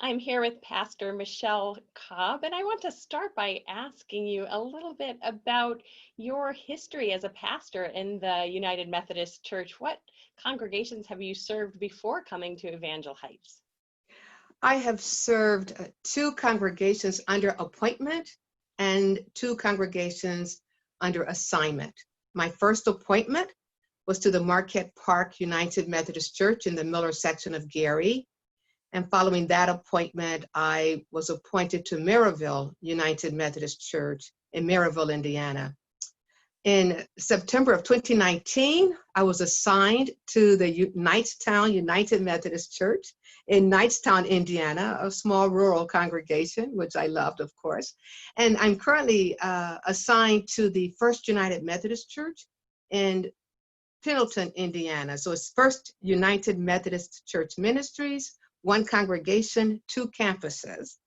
I'm here with Pastor Michelle Cobb, and I want to start by asking you a little bit about your history as a pastor in the United Methodist Church. What congregations have you served before coming to Evangel Heights? I have served two congregations under appointment and two congregations under assignment. My first appointment was to the Marquette Park United Methodist Church in the Miller section of Gary. And following that appointment, I was appointed to Maryville United Methodist Church in Maryville, Indiana. In September of 2019, I was assigned to the Knightstown United Methodist Church in Knightstown, Indiana, a small rural congregation, which I loved, of course. And I'm currently assigned to the First United Methodist Church in Pendleton, Indiana. So it's First United Methodist Church Ministries, one congregation, two campuses.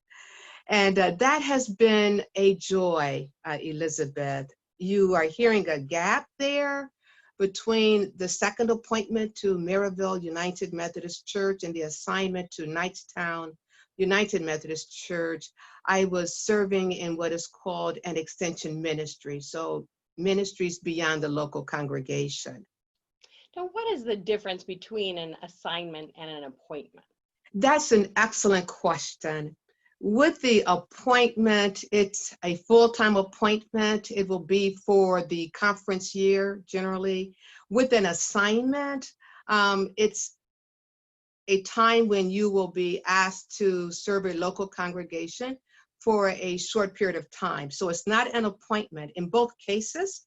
And that has been a joy, Elizabeth. You are hearing a gap there between the second appointment to Maryville United Methodist Church and the assignment to Knightstown United Methodist Church. I was serving in what is called an extension ministry, so ministries beyond the local congregation. Now, what is the difference between an assignment and an appointment? That's an excellent question. With the appointment, it's a full-time appointment. It will be for the conference year, generally. With an assignment, it's a time when you will be asked to serve a local congregation for a short period of time. So it's not an appointment. In both cases,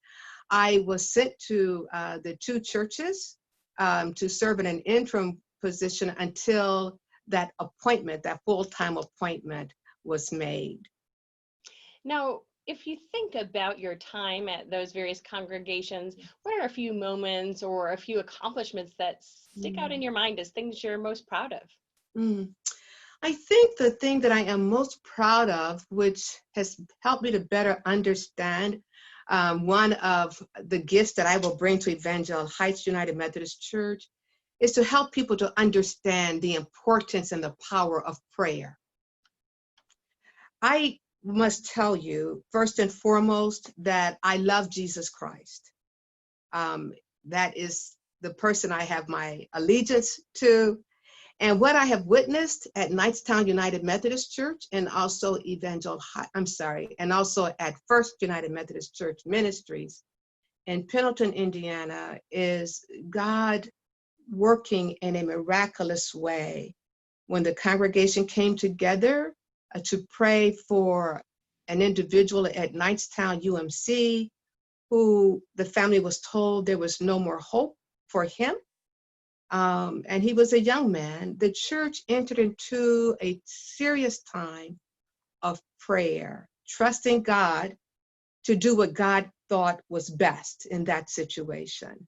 I was sent to the two churches to serve in an interim position until that appointment, that full-time appointment was made. Now, if you think about your time at those various congregations, what are a few moments or a few accomplishments that stick out in your mind as things you're most proud of? I think the thing that I am most proud of, which has helped me to better understand one of the gifts that I will bring to Evangel Heights United Methodist Church, is to help people to understand the importance and the power of prayer. I must tell you, first and foremost, that I love Jesus Christ. That is the person I have my allegiance to. And what I have witnessed at Knightstown United Methodist Church and also and also at First United Methodist Church Ministries in Pendleton, Indiana, is God working in a miraculous way. When the congregation came together to pray for an individual at Knightstown UMC who the family was told there was no more hope for him, and he was a young man, the church entered into a serious time of prayer, trusting God to do what God thought was best in that situation.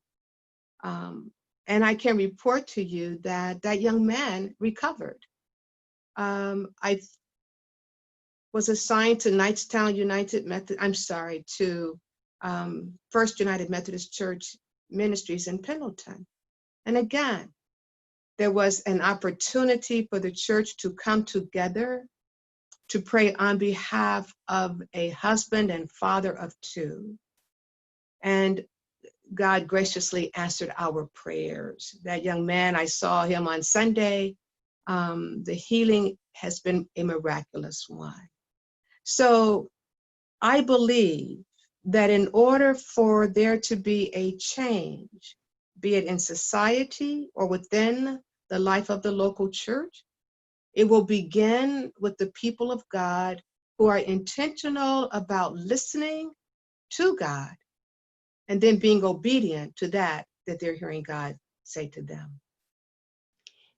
And I can report to you that that young man recovered. I was assigned to First United Methodist Church Ministries in Pendleton. And again, there was an opportunity for the church to come together to pray on behalf of a husband and father of two. And God graciously answered our prayers. That young man, I saw him on Sunday. The healing has been a miraculous one. So I believe that in order for there to be a change, be it in society or within the life of the local church, it will begin with the people of God who are intentional about listening to God and then being obedient to that they're hearing God say to them.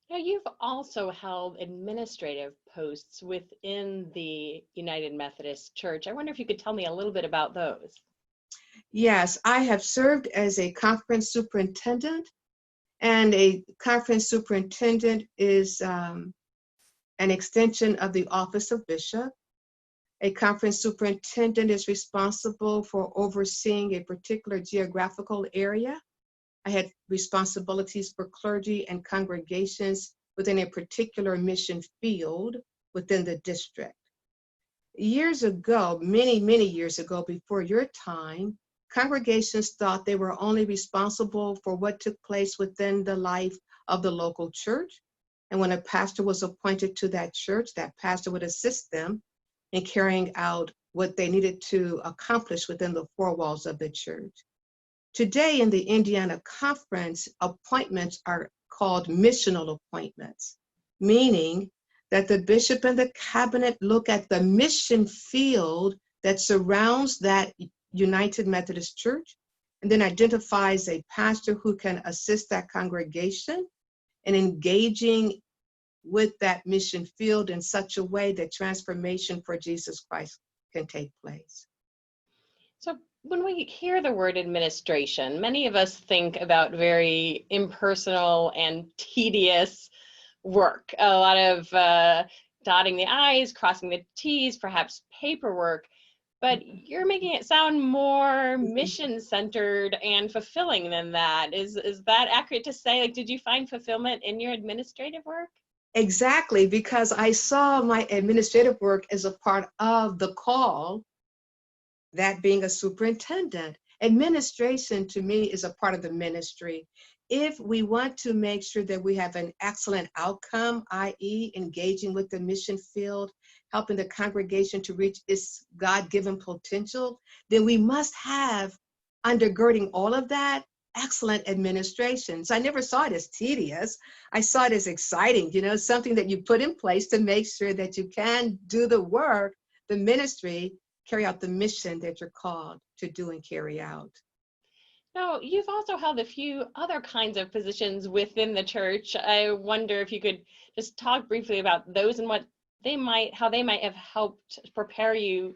Now, you've also held administrative posts within the United Methodist Church. I wonder if you could tell me a little bit about those. Yes, I have served as a conference superintendent, and a conference superintendent is an extension of the office of bishop. A conference superintendent is responsible for overseeing a particular geographical area. I had responsibilities for clergy and congregations within a particular mission field. within the district. Years ago, many years ago, before your time, congregations thought they were only responsible for what took place within the life of the local church. And when a pastor was appointed to that church, that pastor would assist them in carrying out what they needed to accomplish within the four walls of the church. Today in the Indiana Conference, appointments are called missional appointments, meaning that the bishop and the cabinet look at the mission field that surrounds that United Methodist Church and then identifies a pastor who can assist that congregation in engaging with that mission field in such a way that transformation for Jesus Christ can take place. So when we hear the word administration, many of us think about very impersonal and tedious work, a lot of dotting the I's, crossing the T's, perhaps paperwork, but you're making it sound more mission-centered and fulfilling than that. Is that accurate to say? Like, did you find fulfillment in your administrative work? Exactly, because I saw my administrative work as a part of the call, that being a superintendent. Administration to me is a part of the ministry. If we want to make sure that we have an excellent outcome, i.e. engaging with the mission field, helping the congregation to reach its God-given potential, then we must have, undergirding all of that, excellent administration. So I never saw it as tedious. I saw it as exciting, something that you put in place to make sure that you can do the work, the ministry, carry out the mission that you're called to do and carry out. Now, you've also held a few other kinds of positions within the church. I wonder if you could just talk briefly about those and how they might have helped prepare you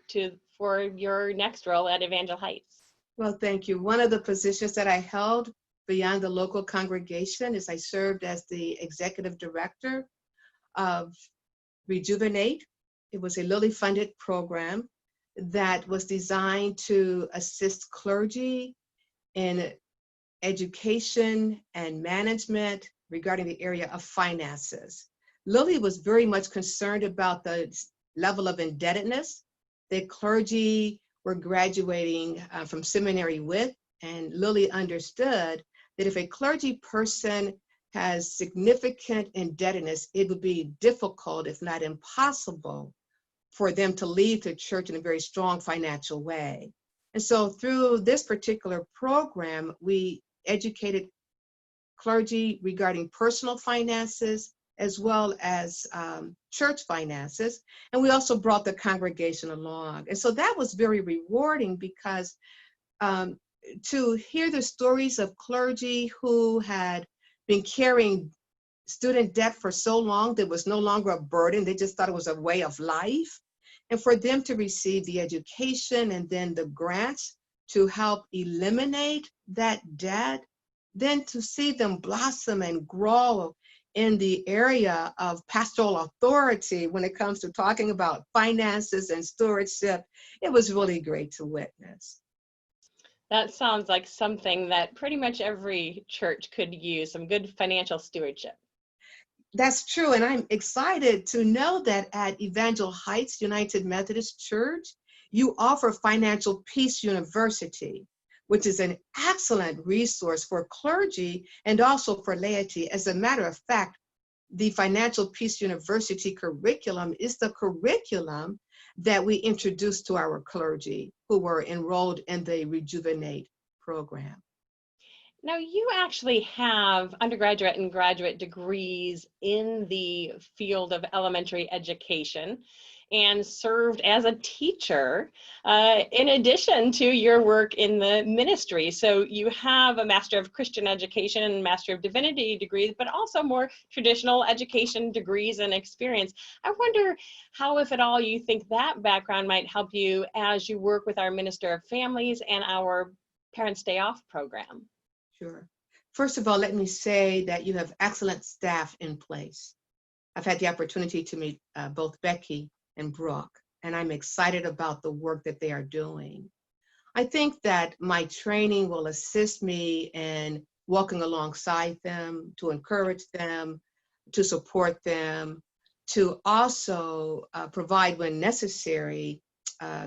for your next role at Evangel Heights. Well, thank you. One of the positions that I held beyond the local congregation is I served as the executive director of Rejuvenate. It was a Lilly-funded program that was designed to assist clergy in education and management regarding the area of finances. Lilly was very much concerned about the level of indebtedness that clergy were graduating from seminary with, and Lilly understood that if a clergy person has significant indebtedness, it would be difficult, if not impossible, for them to leave the church in a very strong financial way. And so through this particular program, we educated clergy regarding personal finances as well as church finances. And we also brought the congregation along. And so that was very rewarding because to hear the stories of clergy who had been carrying student debt for so long, that was no longer a burden. They just thought it was a way of life. And for them to receive the education and then the grants to help eliminate that debt, then to see them blossom and grow in the area of pastoral authority when it comes to talking about finances and stewardship, it was really great to witness. That sounds like something that pretty much every church could use, some good financial stewardship. That's true, and I'm excited to know that at Evangel Heights United Methodist Church, you offer Financial Peace University, which is an excellent resource for clergy and also for laity. As a matter of fact, the Financial Peace University curriculum is the curriculum that we introduced to our clergy who were enrolled in the Rejuvenate program. Now, you actually have undergraduate and graduate degrees in the field of elementary education and served as a teacher in addition to your work in the ministry. So you have a Master of Christian Education and Master of Divinity degrees, but also more traditional education degrees and experience. I wonder how, if at all, you think that background might help you as you work with our Minister of Families and our Parents Day Off program. Sure. First of all, let me say that you have excellent staff in place. I've had the opportunity to meet both Becky and Brooke, and I'm excited about the work that they are doing. I think that my training will assist me in walking alongside them, to encourage them, to support them, to also provide, when necessary,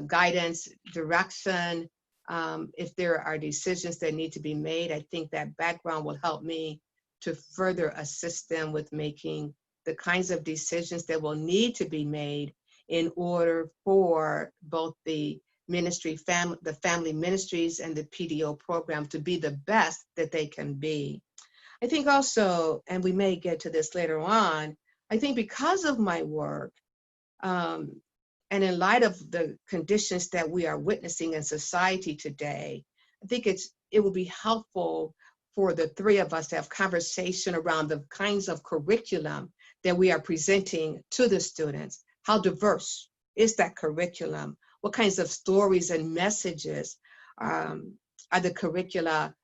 guidance, direction. If there are decisions that need to be made, I think that background will help me to further assist them with making the kinds of decisions that will need to be made in order for both the the family ministries and the PDO program to be the best that they can be. I think also, and we may get to this later on, I think because of my work, and in light of the conditions that we are witnessing in society today, I think it will be helpful for the three of us to have conversation around the kinds of curriculum that we are presenting to the students. How diverse is that curriculum? What kinds of stories and messages are the curricula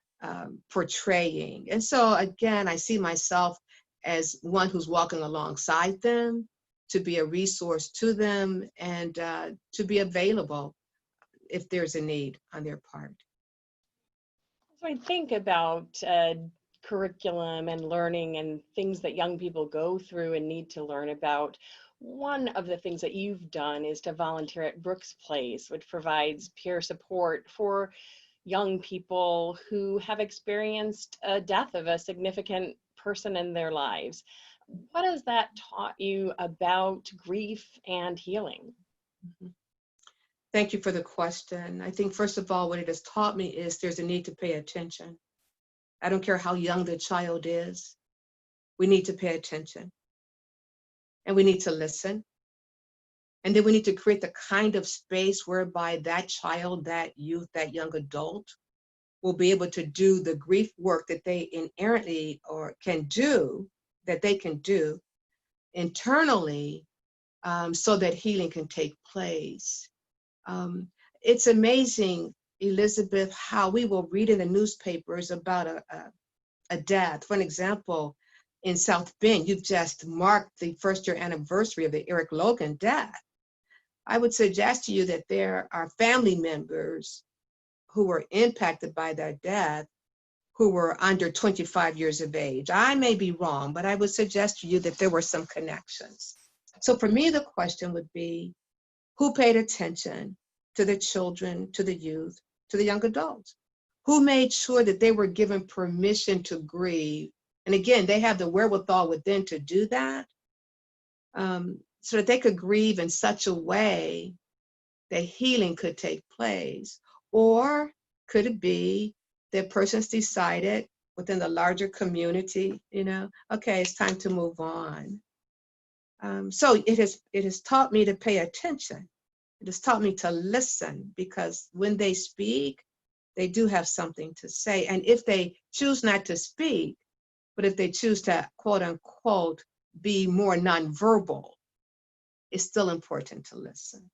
portraying? And so again, I see myself as one who's walking alongside them, to be a resource to them, and to be available if there's a need on their part. So I think about curriculum and learning and things that young people go through and need to learn about. One of the things that you've done is to volunteer at Brooks Place, which provides peer support for young people who have experienced a death of a significant person in their lives. What has that taught you about grief and healing? Thank you for the question. I think, first of all, what it has taught me is there's a need to pay attention. I don't care how young the child is, we need to pay attention. And we need to listen. And then we need to create the kind of space whereby that child, that youth, that young adult will be able to do the grief work that they inherently or can do, that they can do internally, so that healing can take place. It's amazing, Elizabeth, how we will read in the newspapers about a death. For an example, in South Bend, you've just marked the first-year anniversary of the Eric Logan death. I would suggest to you that there are family members who were impacted by that death who were under 25 years of age. I may be wrong, but I would suggest to you that there were some connections. So for me, the question would be, who paid attention to the children, to the youth, to the young adults? Who made sure that they were given permission to grieve? And again, they have the wherewithal within to do that, so that they could grieve in such a way that healing could take place. Or could it be that persons decided within the larger community, okay, it's time to move on. So it has taught me to pay attention. It has taught me to listen, because when they speak, they do have something to say. And if they choose not to speak, but if they choose to, quote unquote, be more nonverbal, it's still important to listen.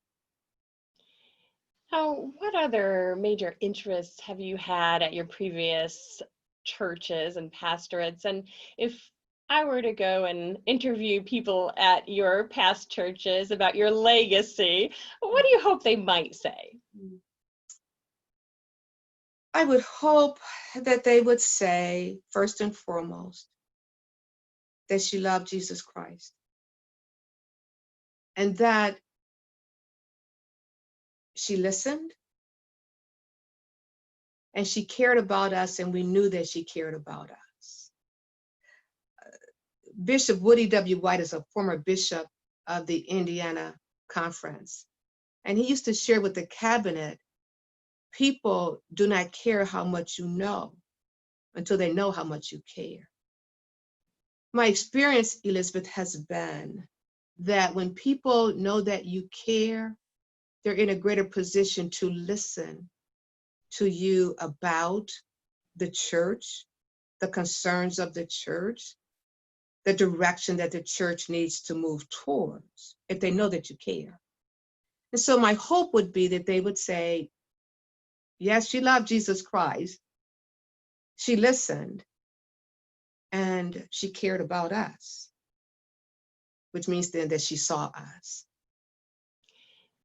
Now, what other major interests have you had at your previous churches and pastorates? And if I were to go and interview people at your past churches about your legacy, what do you hope they might say? I would hope that they would say, first and foremost, that she loved Jesus Christ, and that she listened, and she cared about us, and we knew that she cared about us. Bishop Woody W. White is a former bishop of the Indiana Conference, and he used to share with the cabinet, people do not care how much you know until they know how much you care. My experience, Elizabeth, has been that when people know that you care, they're in a greater position to listen to you about the church, the concerns of the church, the direction that the church needs to move towards, if they know that you care. And so my hope would be that they would say, yes, she loved Jesus Christ, she listened, and she cared about us, which means then that she saw us.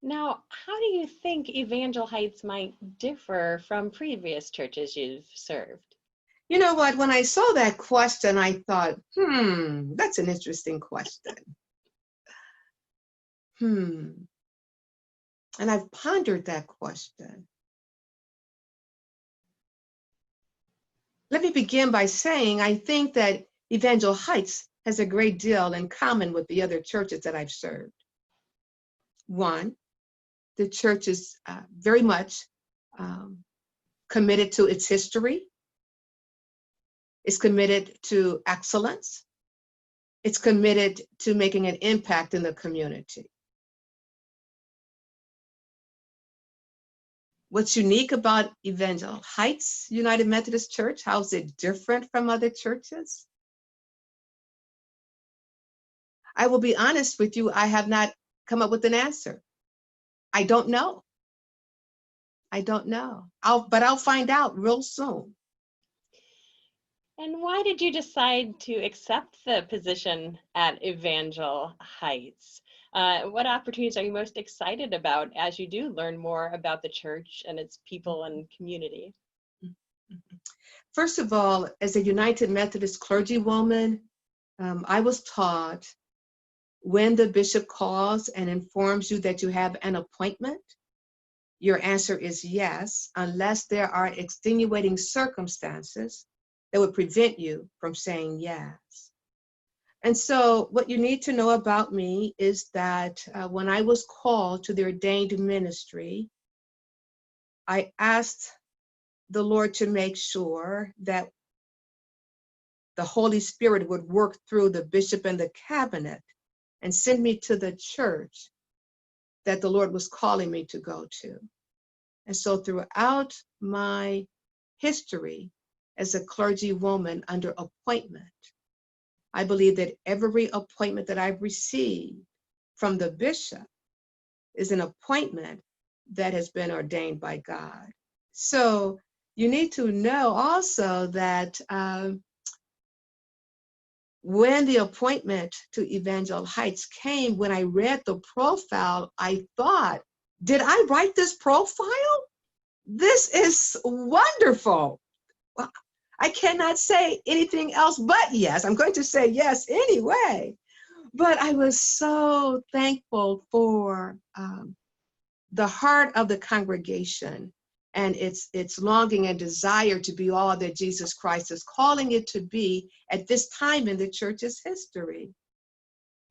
Now, how do you think Evangel Heights might differ from previous churches you've served? You know what, when I saw that question, I thought, that's an interesting question. And I've pondered that question. Let me begin by saying I think that Evangel Heights has a great deal in common with the other churches that I've served. One, the church is very much committed to its history. It's committed to excellence. It's committed to making an impact in the community. What's unique about Evangel Heights United Methodist Church? How is it different from other churches? I will be honest with you, I have not come up with an answer. I don't know. I don't know. But I'll find out real soon. And why did you decide to accept the position at Evangel Heights? What opportunities are you most excited about as you do learn more about the church and its people and community? First of all, as a United Methodist clergywoman, I was taught when the bishop calls and informs you that you have an appointment, your answer is yes, unless there are extenuating circumstances that would prevent you from saying yes. And so what you need to know about me is that when I was called to the ordained ministry, I asked the Lord to make sure that the Holy Spirit would work through the bishop and the cabinet and send me to the church that the Lord was calling me to go to. And so throughout my history as a clergy woman under appointment, I believe that every appointment that I've received from the bishop is an appointment that has been ordained by God. So you need to know also that when the appointment to Evangel Heights came, when I read the profile, I thought, did I write this profile? This is wonderful. Well, I cannot say anything else but yes. I'm going to say yes anyway. But I was so thankful for the heart of the congregation and its longing and desire to be all that Jesus Christ is calling it to be at this time in the church's history.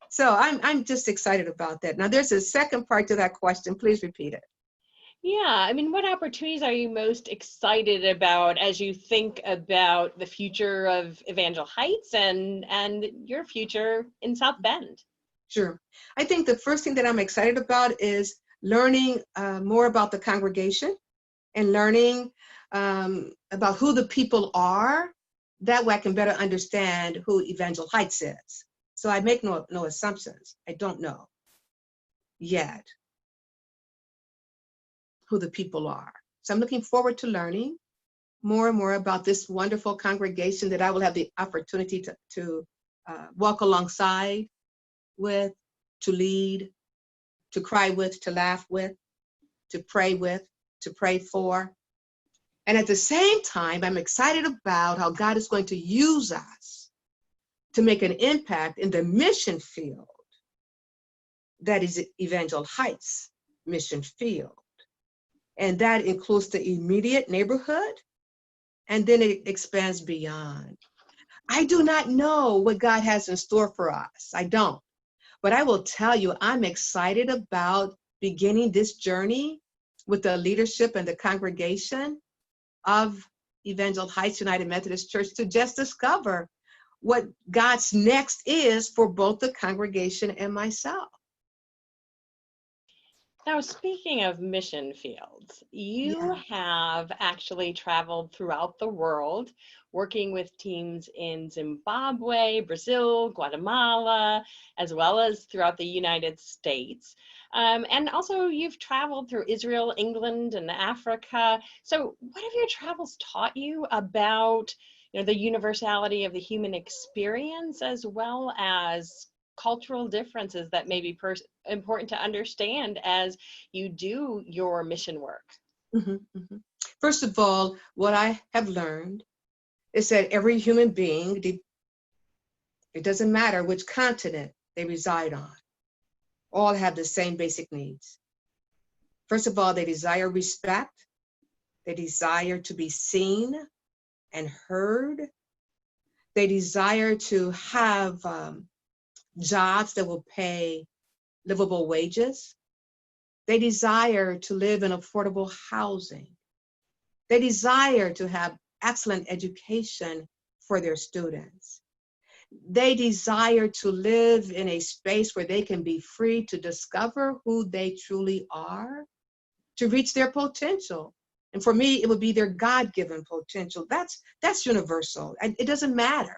So I'm just excited about that. Now there's a second part to that question. Please repeat it. Yeah, I mean, what opportunities are you most excited about as you think about the future of Evangel Heights and your future in South Bend? Sure. I think the first thing that I'm excited about is learning more about the congregation and learning about who the people are. That way I can better understand who Evangel Heights is. So I make no assumptions. I don't know yet who the people are. So I'm looking forward to learning more and more about this wonderful congregation that I will have the opportunity to walk alongside with, to lead, to cry with, to laugh with, to pray for. And at the same time, I'm excited about how God is going to use us to make an impact in the mission field that is Evangel Heights mission field. And that includes the immediate neighborhood, and then it expands beyond. I do not know what God has in store for us. I don't. But I will tell you, I'm excited about beginning this journey with the leadership and the congregation of Evangel Heights United Methodist Church to just discover what God's next is for both the congregation and myself. Now, speaking of mission fields, you have actually traveled throughout the world working with teams in Zimbabwe, Brazil, Guatemala, as well as throughout the United States. And also you've traveled through Israel, England, and Africa. So what have your travels taught you about the universality of the human experience, as well as cultural differences that may be important to understand as you do your mission work? First of all, what I have learned is that every human being, it doesn't matter which continent they reside on all have the same basic needs. First of all, they desire respect. They desire to be seen and heard. They desire to have jobs that will pay livable wages. They desire to live in affordable housing. They desire to have excellent education for their students. They desire to live in a space where they can be free to discover who they truly are, to reach their potential. And for me, it would be their God-given potential. That's universal. And it doesn't matter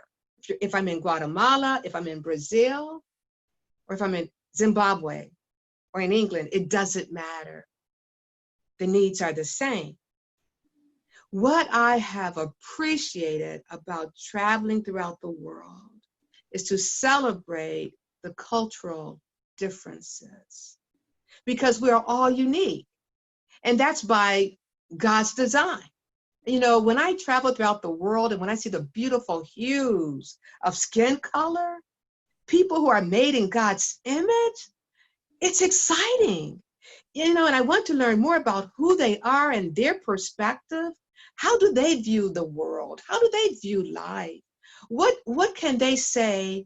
if I'm in Guatemala, if I'm in Brazil, or if I'm in Zimbabwe or in England, it doesn't matter. The needs are the same. What I have appreciated about traveling throughout the world is to celebrate the cultural differences, because we are all unique. And that's by God's design. You know, when I travel throughout the world and when I see the beautiful hues of skin color, people who are made in God's image, it's exciting. You know, and I want to learn more about who they are and their perspective. How do they view the world? How do they view life? What can they say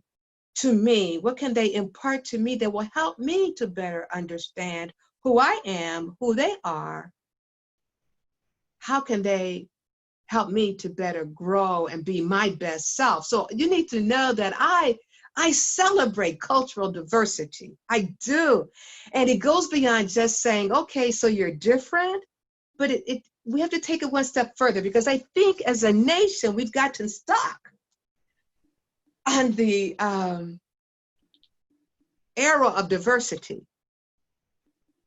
to me? What can they impart to me that will help me to better understand who I am, who they are? How can they help me to better grow and be my best self? So you need to know that I celebrate cultural diversity. I do. And it goes beyond just saying, okay, so you're different, but we have to take it one step further, because I think as a nation, we've gotten stuck on the era of diversity.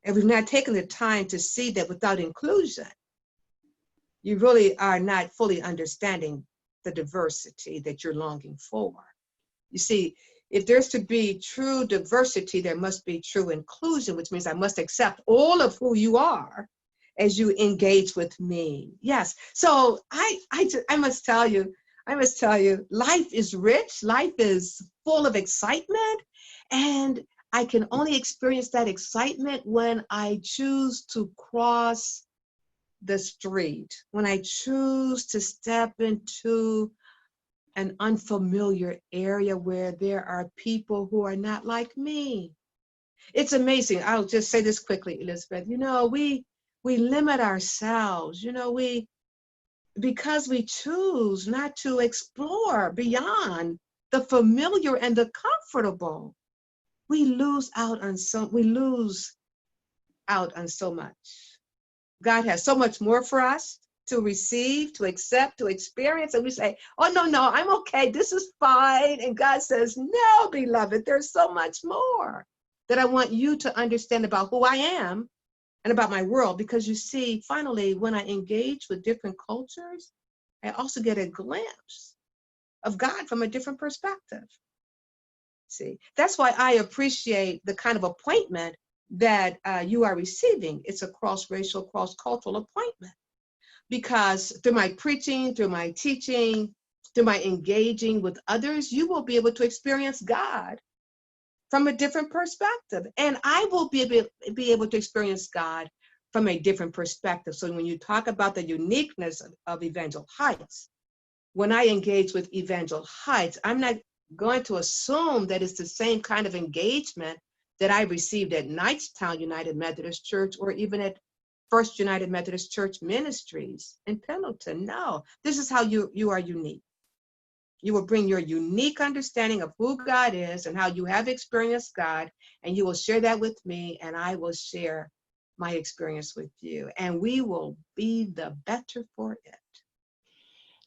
And we've not taken the time to see that without inclusion, you really are not fully understanding the diversity that you're longing for. You see, if there's to be true diversity, there must be true inclusion, which means I must accept all of who you are as you engage with me. Yes. So I must tell you, life is rich. Life is full of excitement. And I can only experience that excitement when I choose to cross the street, when I choose to step into an unfamiliar area where there are people who are not like me. It's amazing. I'll just say this quickly, Elizabeth. You know, we limit ourselves, you know, because we choose not to explore beyond the familiar and the comfortable, we lose out on so much. God has so much more for us to receive, to accept, to experience. And we say, oh, no, I'm okay. This is fine. And God says, no, beloved, there's so much more that I want you to understand about who I am and about my world. Because you see, finally, when I engage with different cultures, I also get a glimpse of God from a different perspective. See, that's why I appreciate the kind of appointment that you are receiving. It's a cross-racial, cross-cultural appointment, because through my preaching, through my teaching, through my engaging with others, you will be able to experience God from a different perspective. And I will be able to experience God from a different perspective. So when you talk about the uniqueness of Evangel Heights, when I engage with Evangel Heights, I'm not going to assume that it's the same kind of engagement that I received at Knightstown United Methodist Church or even at First United Methodist Church Ministries in Pendleton. No, this is how you are unique. You will bring your unique understanding of who God is and how you have experienced God, and you will share that with me, and I will share my experience with you, and we will be the better for it.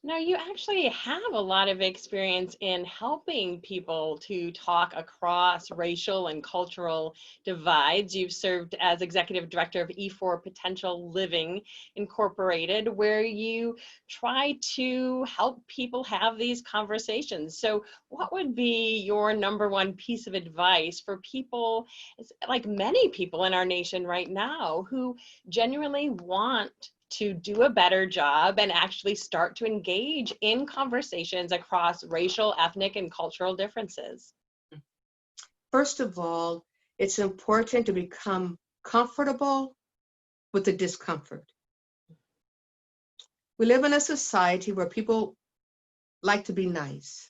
Now, you actually have a lot of experience in helping people to talk across racial and cultural divides. You've served as executive director of E4 Potential Living Incorporated, where you try to help people have these conversations. So what would be your number one piece of advice for people, like many people in our nation right now, who genuinely want to do a better job and actually start to engage in conversations across racial, ethnic, and cultural differences? First of all, It's important to become comfortable with the discomfort. We live in a society where people like to be nice.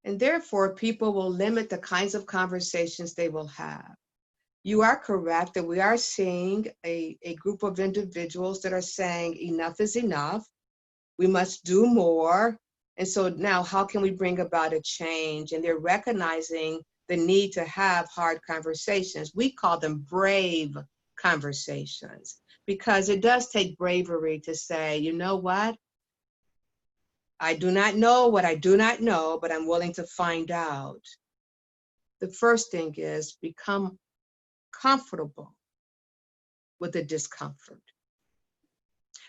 And therefore, people will limit the kinds of conversations they will have. You are correct that we are seeing a group of individuals that are saying enough is enough. We must do more. And so now how can we bring about a change? And they're recognizing the need to have hard conversations. We call them brave conversations because it does take bravery to say, you know what? I do not know what I do not know, but I'm willing to find out. The first thing is become comfortable with the discomfort.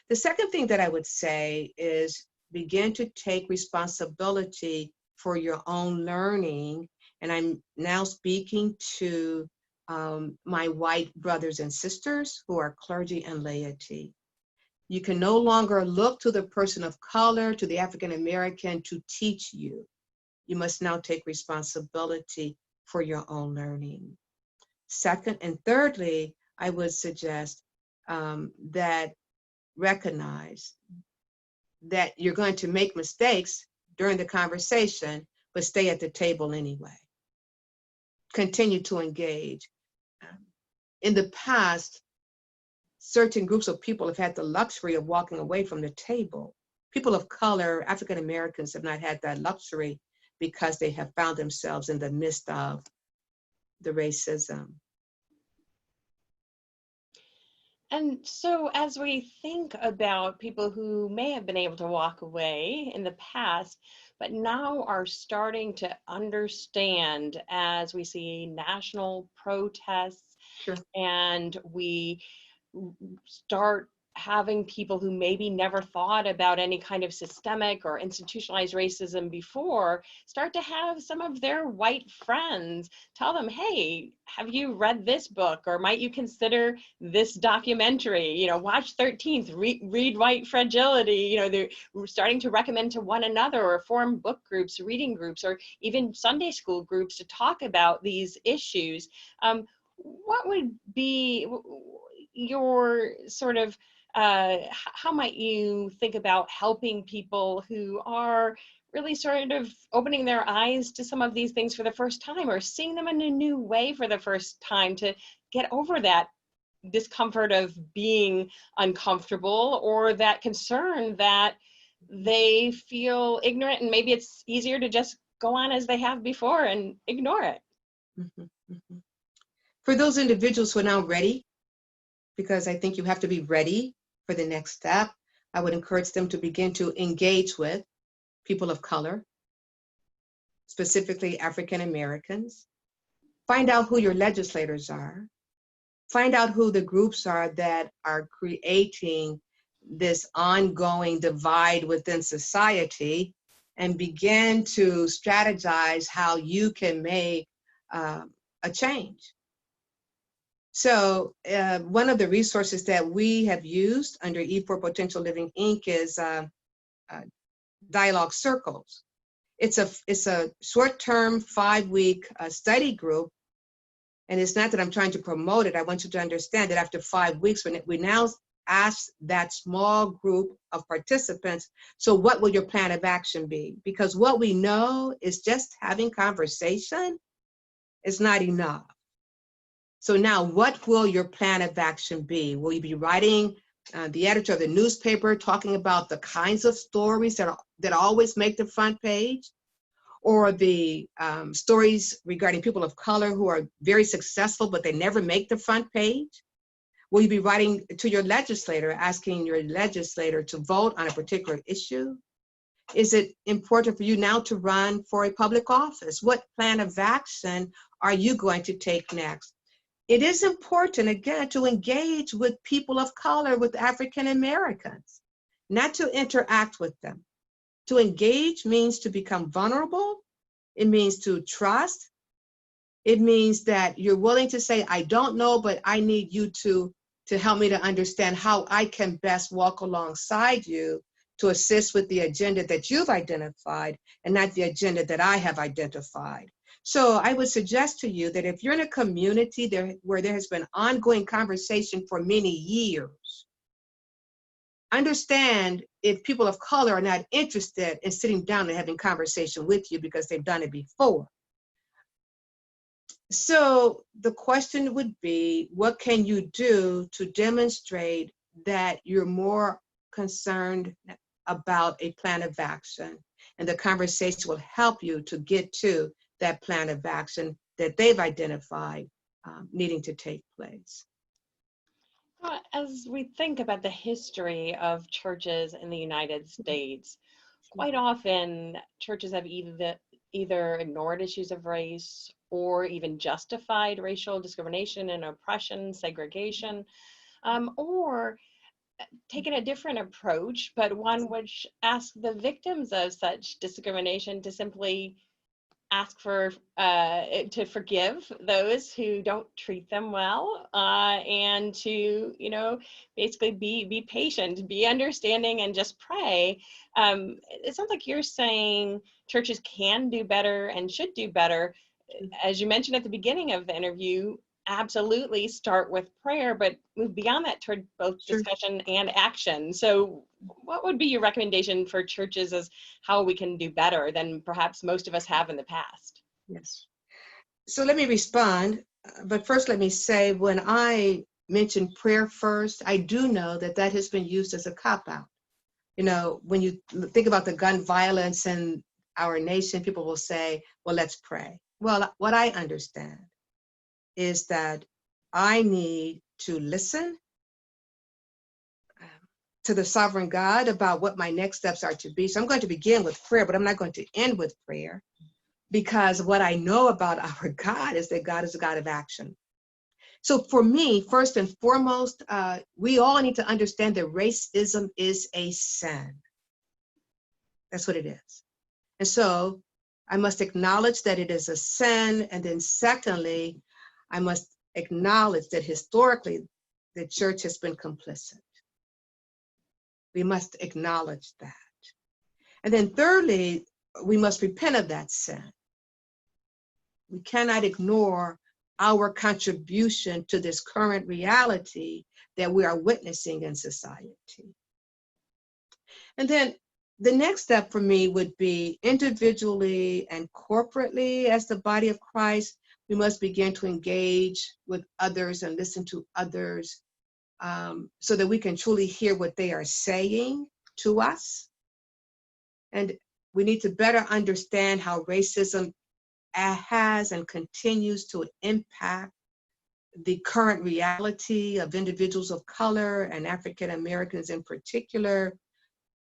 The second thing that I would say is begin to take responsibility for your own learning. And I'm now speaking to my white brothers and sisters who are clergy and laity. You can no longer look to the person of color, to the African American to teach you. You must now take responsibility for your own learning. Second and thirdly, I would suggest that recognize that you're going to make mistakes during the conversation, but stay at the table anyway. Continue to engage. In the past, certain groups of people have had the luxury of walking away from the table. People of color, African Americans, have not had that luxury because they have found themselves in the midst of the racism. And so as we think about people who may have been able to walk away in the past, but now are starting to understand as we see national protests, Sure. and we start having people who maybe never thought about any kind of systemic or institutionalized racism before start to have some of their white friends tell them, hey, have you read this book, or might you consider this documentary, you know, watch 13th, read White Fragility. You know, they're starting to recommend to one another or form book groups, reading groups, or even Sunday school groups to talk about these issues. What would be your sort of how might you think about helping people who are really sort of opening their eyes to some of these things for the first time, or seeing them in a new way for the first time, to get over that discomfort of being uncomfortable, or that concern that they feel ignorant and maybe it's easier to just go on as they have before and ignore it? Mm-hmm, mm-hmm. For those individuals who are now ready, because I think you have to be ready for the next step, I would encourage them to begin to engage with people of color, specifically African Americans. Find out who your legislators are. Find out who the groups are that are creating this ongoing divide within society, and begin to strategize how you can make a change. So one of the resources that we have used under E4 Potential Living Inc. is dialogue circles. It's a short-term 5-week study group, and it's not that I'm trying to promote it. I want you to understand that after 5 weeks, when we now ask that small group of participants, so what will your plan of action be? Because what we know is just having conversation is not enough. So now, what will your plan of action be? Will you be writing the editor of the newspaper talking about the kinds of stories that always make the front page? Or the stories regarding people of color who are very successful, but they never make the front page? Will you be writing to your legislator, asking your legislator to vote on a particular issue? Is it important for you now to run for a public office? What plan of action are you going to take next? It is important, again, to engage with people of color, with African Americans, not to interact with them. To engage means to become vulnerable. It means to trust. It means that you're willing to say, I don't know, but I need you to help me to understand how I can best walk alongside you to assist with the agenda that you've identified and not the agenda that I have identified. So I would suggest to you that if you're in a community where there has been ongoing conversation for many years, understand if people of color are not interested in sitting down and having conversation with you because they've done it before. So the question would be, what can you do to demonstrate that you're more concerned about a plan of action? And the conversation will help you to get to that plan of action that they've identified needing to take place. As we think about the history of churches in the United States, quite often churches have either ignored issues of race or even justified racial discrimination and oppression, segregation, or taken a different approach, but one which asks the victims of such discrimination to simply ask for to forgive those who don't treat them well, and to basically be patient, be understanding, and just pray. It sounds like you're saying churches can do better and should do better. As you mentioned at the beginning of the interview, absolutely start with prayer, but move beyond that toward both Sure. discussion and action. So what would be your recommendation for churches as how we can do better than perhaps most of us have in the past? Yes. So let me respond, but first let me say, when I mention prayer first, I do know that that has been used as a cop-out. When you think about the gun violence in our nation, people will say, well, let's pray. Well, what I understand is that I need to listen to the sovereign God about what my next steps are to be. So I'm going to begin with prayer, but I'm not going to end with prayer, because what I know about our God is that God is a God of action. So for me, first and foremost, we all need to understand that racism is a sin. That's what it is. And so I must acknowledge that it is a sin. And then secondly, I must acknowledge that historically, the church has been complicit. We must acknowledge that. And then thirdly, we must repent of that sin. We cannot ignore our contribution to this current reality that we are witnessing in society. And then the next step for me would be individually and corporately as the body of Christ, we must begin to engage with others and listen to others, so that we can truly hear what they are saying to us. And we need to better understand how racism has and continues to impact the current reality of individuals of color and African Americans in particular,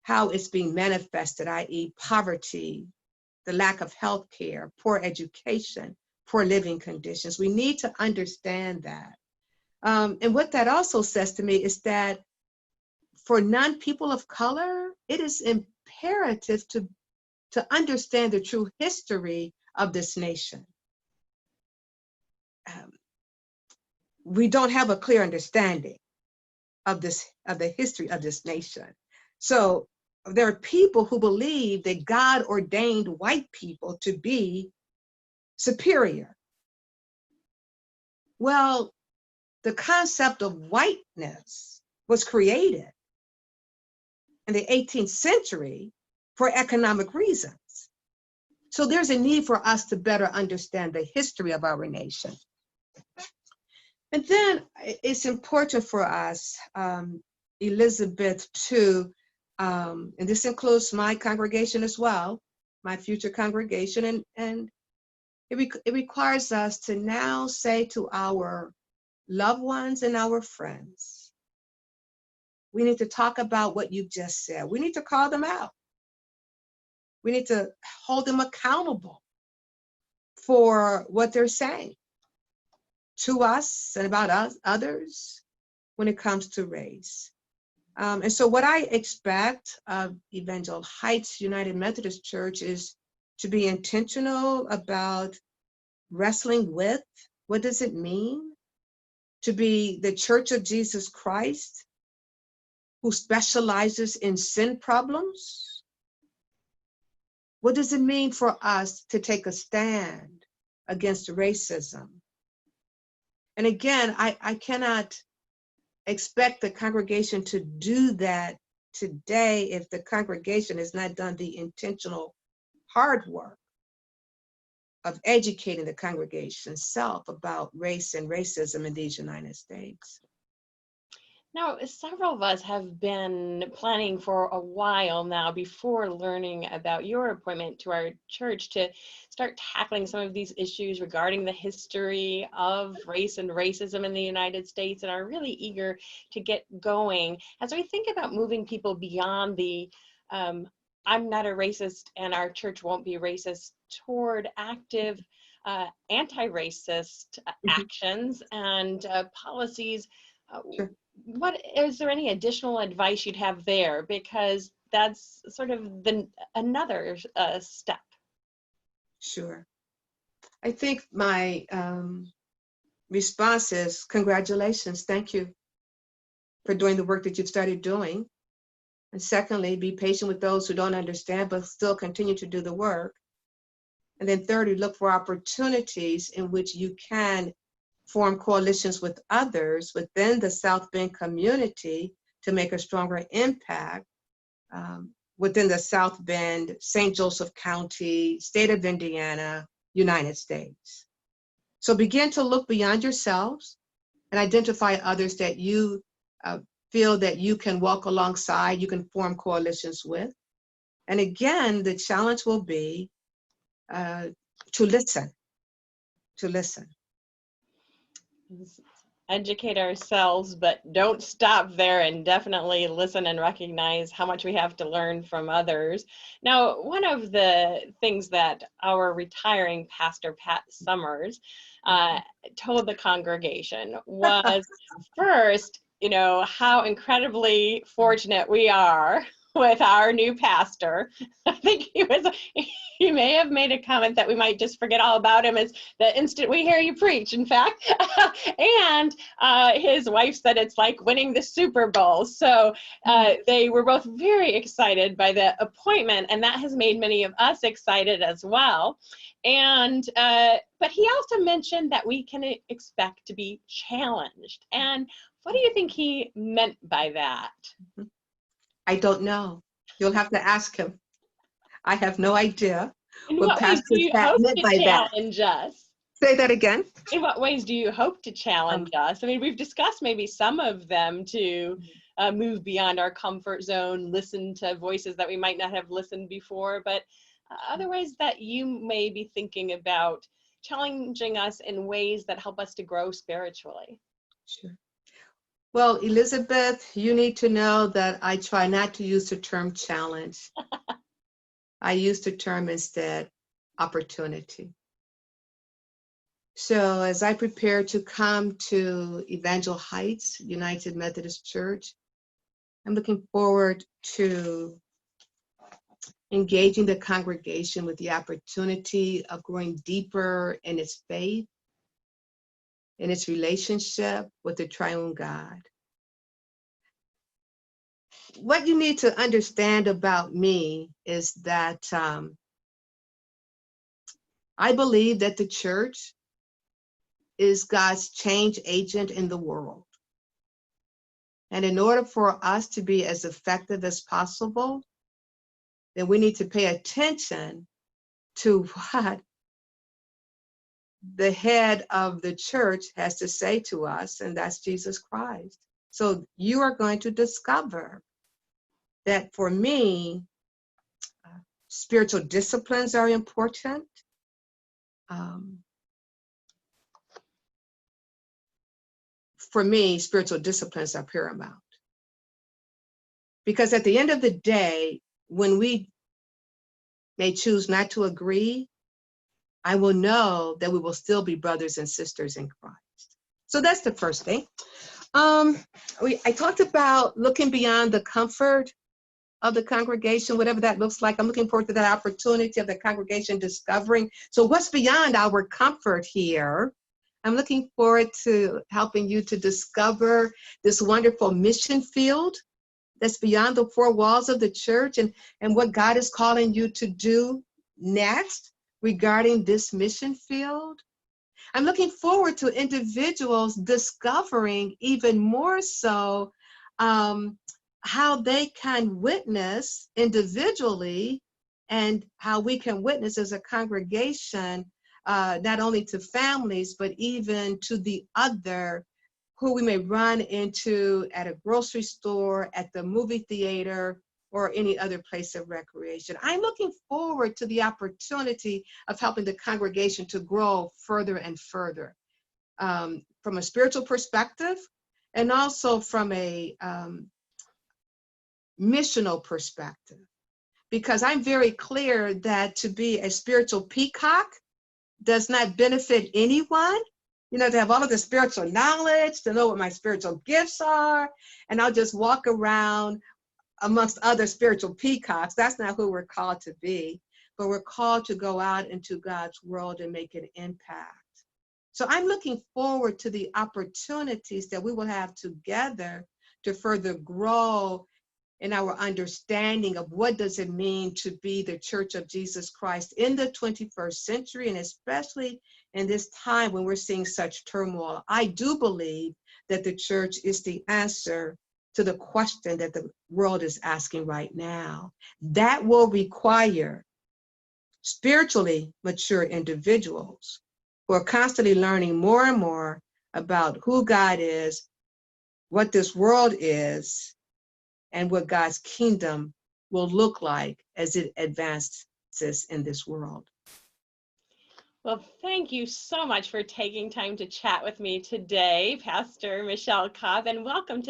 how it's being manifested, i.e. poverty, the lack of health care, poor education, poor living conditions. We need to understand that. And what that also says to me is that for non-people of color, it is imperative to understand the true history of this nation. We don't have a clear understanding of the history of this nation. So there are people who believe that God ordained white people to be superior. Well, the concept of whiteness was created in the 18th century for economic reasons. So there's a need for us to better understand the history of our nation. And then it's important for us, Elizabeth, to, and this includes my congregation as well, my future congregation, and it requires us to now say to our loved ones and our friends, we need to talk about what you just said. We need to call them out. We need to hold them accountable for what they're saying to us and about us, others, when it comes to race. And so what I expect of Evangel Heights United Methodist Church is to be intentional about wrestling with, what does it mean to be the Church of Jesus Christ who specializes in sin problems? What does it mean for us to take a stand against racism. And again, I cannot expect the congregation to do that today if the congregation has not done the intentional hard work of educating the congregation itself about race and racism in these United States. Now, several of us have been planning for a while now before learning about your appointment to our church to start tackling some of these issues regarding the history of race and racism in the United States, and are really eager to get going as we think about moving people beyond the I'm not a racist and our church won't be racist toward active anti-racist actions and policies. Sure. What is there any additional advice you'd have there? Because that's sort of another step. Sure. I think my response is congratulations. Thank you for doing the work that you've started doing. And secondly, be patient with those who don't understand, but still continue to do the work. And then thirdly, look for opportunities in which you can form coalitions with others within the South Bend community to make a stronger impact within the South Bend, St. Joseph County, state of Indiana, United States. So begin to look beyond yourselves and identify others that you feel that you can walk alongside, you can form coalitions with. And again, the challenge will be to listen. Educate ourselves, but don't stop there, and definitely listen and recognize how much we have to learn from others. Now, one of the things that our retiring pastor, Pat Summers, told the congregation was first, how incredibly fortunate we are with our new pastor. I think he may have made a comment that we might just forget all about him as the instant we hear you preach, in fact. And his wife said it's like winning the Super Bowl. So they were both very excited by the appointment, and that has made many of us excited as well. And but he also mentioned that we can expect to be challenged. And what do you think he meant by that? I don't know. You'll have to ask him. I have no idea what Pastor Pat meant by that. Challenge us? Say that again. In what ways do you hope to challenge us? I mean, we've discussed maybe some of them to move beyond our comfort zone, listen to voices that we might not have listened before, but other ways that you may be thinking about challenging us in ways that help us to grow spiritually. Sure. Well, Elizabeth, you need to know that I try not to use the term challenge. I use the term instead opportunity. So as I prepare to come to Evangel Heights United Methodist Church, I'm looking forward to engaging the congregation with the opportunity of growing deeper in its faith, in its relationship with the triune God. What you need to understand about me is that I believe that the church is God's change agent in the world. And in order for us to be as effective as possible, then we need to pay attention to what the head of the church has to say to us, and that's Jesus Christ. So you are going to discover that for me, spiritual disciplines are important. For me, spiritual disciplines are paramount. Because at the end of the day, when we may choose not to agree, I will know that we will still be brothers and sisters in Christ. So that's the first thing. I talked about looking beyond the comfort of the congregation, whatever that looks like. I'm looking forward to that opportunity of the congregation discovering. So what's beyond our comfort here? I'm looking forward to helping you to discover this wonderful mission field that's beyond the four walls of the church, and what God is calling you to do next regarding this mission field. I'm looking forward to individuals discovering even more so how they can witness individually and how we can witness as a congregation, not only to families, but even to the other who we may run into at a grocery store, at the movie theater, or any other place of recreation. I'm looking forward to the opportunity of helping the congregation to grow further and further from a spiritual perspective and also from a missional perspective. Because I'm very clear that to be a spiritual peacock does not benefit anyone. You know, to have all of the spiritual knowledge, to know what my spiritual gifts are, and I'll just walk around amongst other spiritual peacocks. That's not who we're called to be, but we're called to go out into God's world and make an impact. So I'm looking forward to the opportunities that we will have together to further grow in our understanding of what does it mean to be the Church of Jesus Christ in the 21st century, and especially in this time when we're seeing such turmoil. I do believe that the church is the answer to the question that the world is asking right now. That will require spiritually mature individuals who are constantly learning more and more about who God is, what this world is, and what God's kingdom will look like as it advances in this world. Well, thank you so much for taking time to chat with me today, Pastor Michelle Cobb, and welcome to